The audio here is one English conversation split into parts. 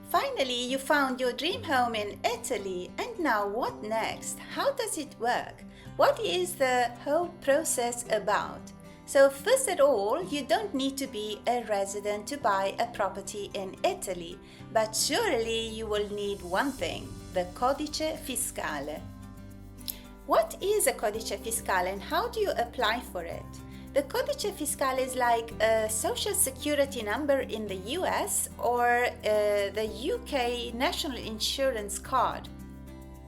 Finally, you found your dream home in Italy, and now what next? How does it work? What is the whole process about? So first of all, you don't need to be a resident to buy a property in Italy, but surely you will need one thing, the Codice Fiscale. What is a Codice Fiscale and how do you apply for it? The Codice Fiscale is like a social security number in the US or the UK national insurance card.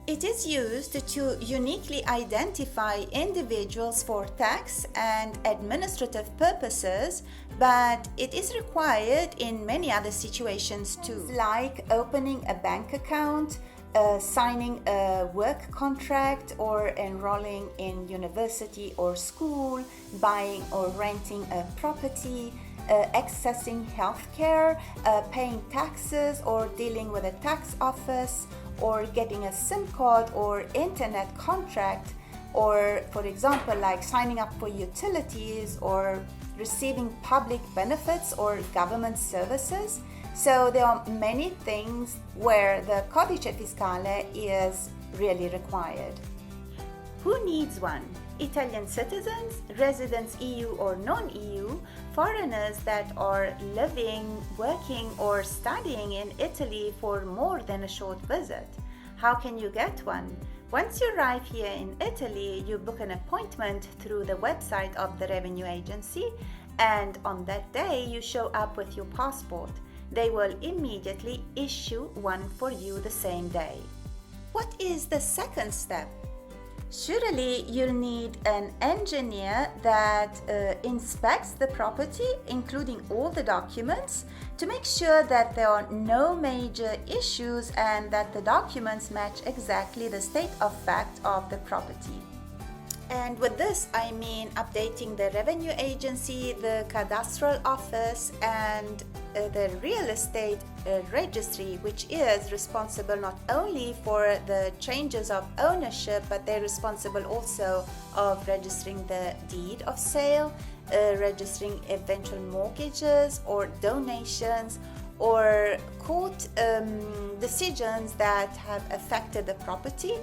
It is used to uniquely identify individuals for tax and administrative purposes, but it is required in many other situations too, like opening a bank account, signing a work contract, or enrolling in university or school, buying or renting a property, accessing healthcare, paying taxes or dealing with a tax office, or getting a SIM card or internet contract, or for example like signing up for utilities or receiving public benefits or government services. So there are many things where the Codice Fiscale is really required. Who needs one? Italian citizens, residents EU or non-EU, foreigners that are living, working or studying in Italy for more than a short visit. How can you get one? Once you arrive here in Italy, you book an appointment through the website of the revenue agency, and on that day you show up with your passport. They will immediately issue one for you the same day. What is the second step? Surely you'll need an engineer that inspects the property, including all the documents, to make sure that there are no major issues and that the documents match exactly the state of fact of the property. And with this, I mean updating the revenue agency, the cadastral office, and the real estate registry, which is responsible not only for the changes of ownership, but they're responsible also of registering the deed of sale, registering eventual mortgages or donations, or court decisions that have affected the property.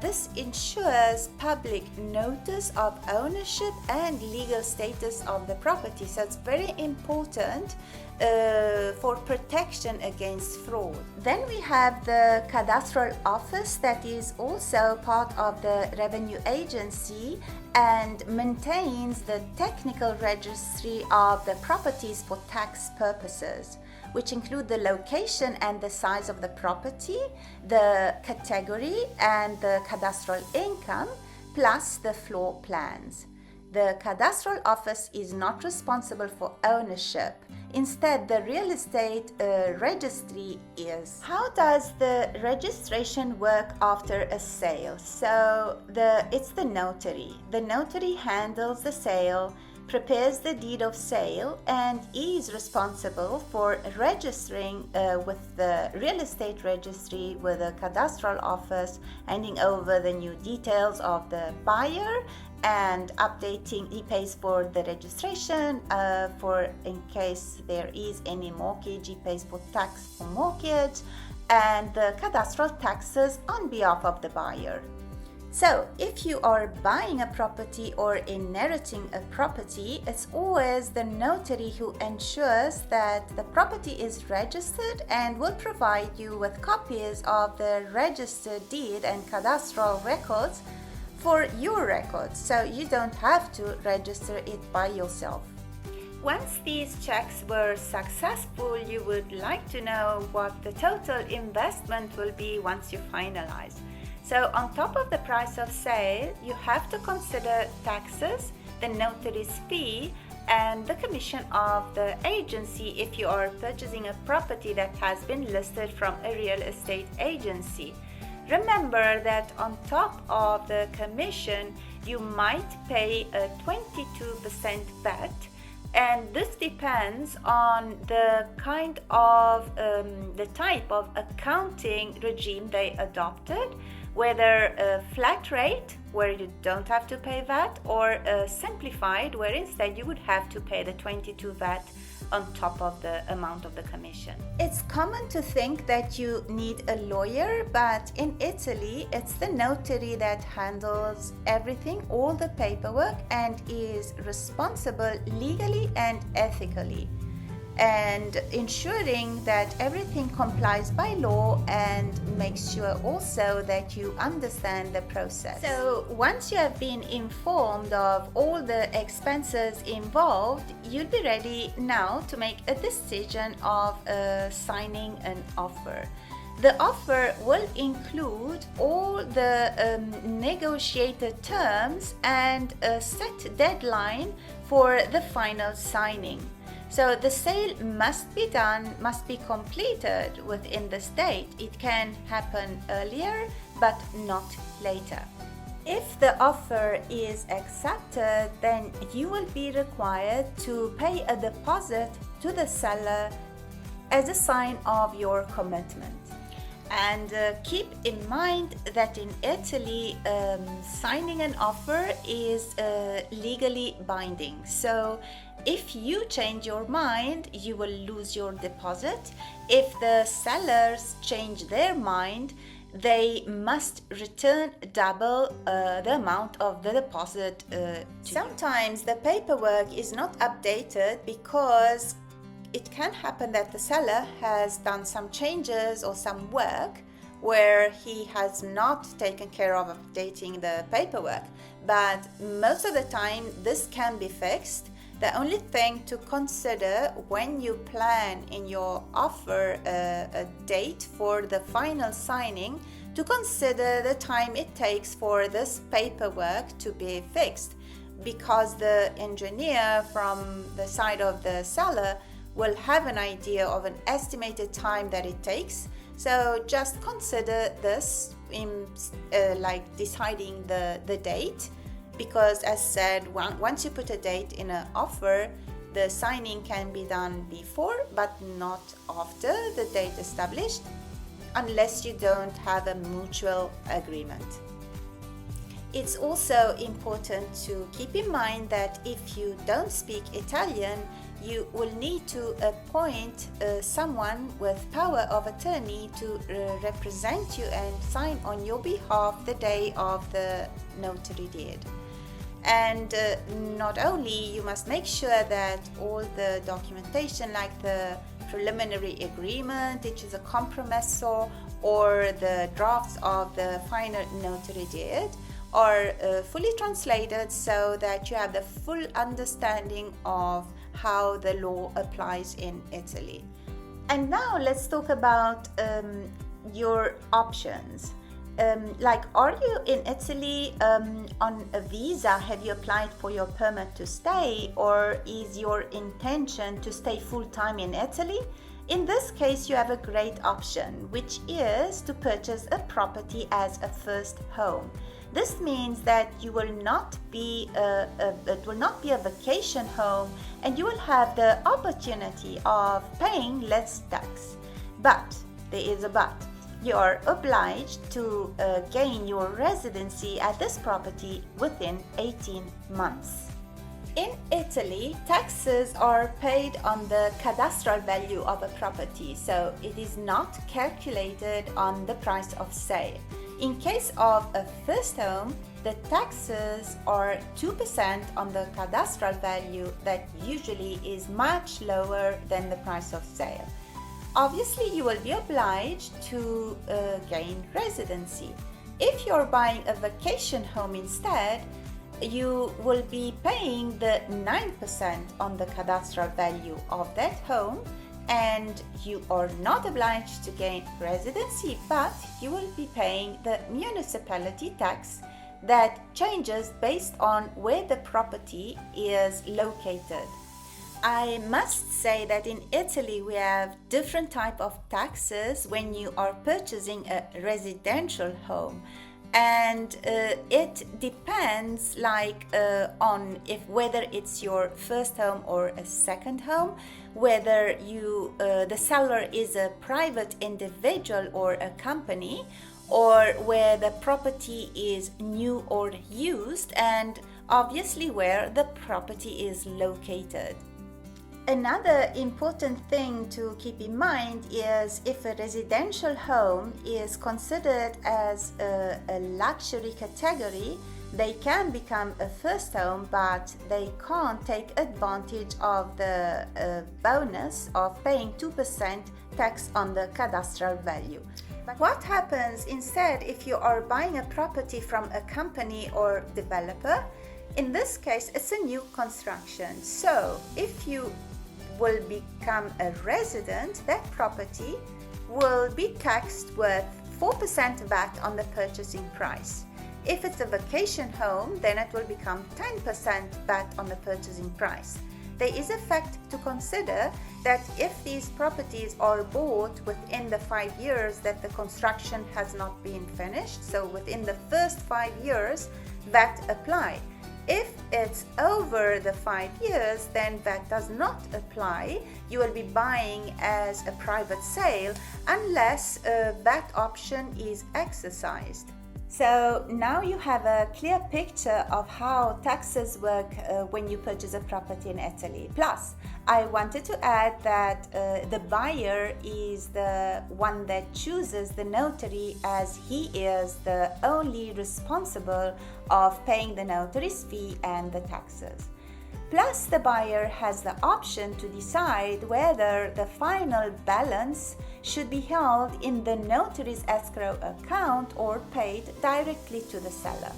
This ensures public notice of ownership and legal status of the property. So it's very important for protection against fraud. Then we have the cadastral office that is also part of the revenue agency and maintains the technical registry of the properties for tax purposes, which include the location and the size of the property, the category and the cadastral income, plus the floor plans. The cadastral office is not responsible for ownership. Instead, the real estate registry is. How does the registration work after a sale? So it's the notary. The notary handles the sale, prepares the deed of sale, and is responsible for registering with the real estate registry with the cadastral office, handing over the new details of the buyer and updating. He pays for the registration for in case there is any mortgage. He pays for tax for mortgage and the cadastral taxes on behalf of the buyer. So, if you are buying a property or inheriting a property, it's always the notary who ensures that the property is registered and will provide you with copies of the registered deed and cadastral records for your records, so you don't have to register it by yourself. Once these checks were successful, you would like to know what the total investment will be once you finalize. So on top of the price of sale, you have to consider taxes, the notary's fee, and the commission of the agency if you are purchasing a property that has been listed from a real estate agency. Remember that on top of the commission, you might pay a 22% VAT, and this depends on the kind of the type of accounting regime they adopted, whether a flat rate where you don't have to pay VAT, or a simplified where instead you would have to pay the 22% on top of the amount of the commission. It's common to think that you need a lawyer, but in Italy, it's the notary that handles everything, all the paperwork, and is responsible legally and ethically, and ensuring that everything complies by law and makes sure also that you understand the process. So once you have been informed of all the expenses involved, you'll be ready now to make a decision of signing an offer. The offer will include all the negotiated terms and a set deadline for the final signing. So the sale must be completed within this date. It can happen earlier, but not later. If the offer is accepted, then you will be required to pay a deposit to the seller as a sign of your commitment. And keep in mind that in Italy, signing an offer is legally binding. So if you change your mind, you will lose your deposit. If the sellers change their mind, they must return double the amount of the deposit. Sometimes the paperwork is not updated because it can happen that the seller has done some changes or some work where he has not taken care of updating the paperwork. But most of the time, this can be fixed. The only thing to consider when you plan in your offer a date for the final signing, to consider the time it takes for this paperwork to be fixed, because the engineer from the side of the seller will have an idea of an estimated time that it takes. So just consider this in deciding the date, because as said, once you put a date in an offer, the signing can be done before but not after the date established, unless you don't have a mutual agreement. It's also important to keep in mind that if you don't speak Italian, you will need to appoint someone with power of attorney to represent you and sign on your behalf the day of the notary deed. And not only, you must make sure that all the documentation, like the preliminary agreement, which is a compromesso, or the drafts of the final notary deed, are fully translated so that you have the full understanding of how the law applies in Italy. And now let's talk about your options. Are you in Italy on a visa? Have you applied for your permit to stay, or is your intention to stay full-time in Italy? In this case, you have a great option, which is to purchase a property as a first home. This means that you will not be it will not be a vacation home, and you will have the opportunity of paying less tax. But there is a but. You are obliged to gain your residency at this property within 18 months. In Italy, taxes are paid on the cadastral value of a property, so it is not calculated on the price of sale. In case of a first home, the taxes are 2% on the cadastral value, that usually is much lower than the price of sale. Obviously, you will be obliged to gain residency. If you're buying a vacation home instead, you will be paying the 9% on the cadastral value of that home, and you are not obliged to gain residency, but you will be paying the municipality tax that changes based on where the property is located. I must say that in Italy we have different type of taxes when you are purchasing a residential home, and it depends on whether it's your first home or a second home, whether the seller is a private individual or a company, or where the property is new or used, and obviously where the property is located. Another important thing to keep in mind is if a residential home is considered as a luxury category, they can become a first home, but they can't take advantage of the bonus of paying 2% tax on the cadastral value. But what happens instead if you are buying a property from a company or developer? In this case, it's a new construction. So if you will become a resident, that property will be taxed with 4% VAT on the purchasing price. If it's a vacation home, then it will become 10% VAT on the purchasing price. There is a fact to consider that if these properties are bought within the 5 years that the construction has not been finished, so within the first 5 years, VAT apply. If it's over the 5 years, then that does not apply. You will be buying as a private sale unless that option is exercised. So now you have a clear picture of how taxes work when you purchase a property in Italy. Plus, I wanted to add that the buyer is the one that chooses the notary, as he is the only responsible of paying the notary's fee and the taxes. Plus, the buyer has the option to decide whether the final balance should be held in the notary's escrow account or paid directly to the seller.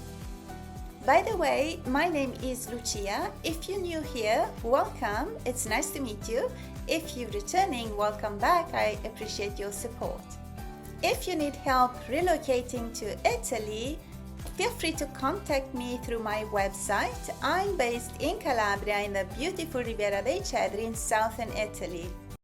By the way, my name is Lucia. If you're new here, welcome. It's nice to meet you. If you're returning, welcome back. I appreciate your support. If you need help relocating to Italy, feel free to contact me through my website. I'm based in Calabria in the beautiful Riviera dei Cedri in southern Italy.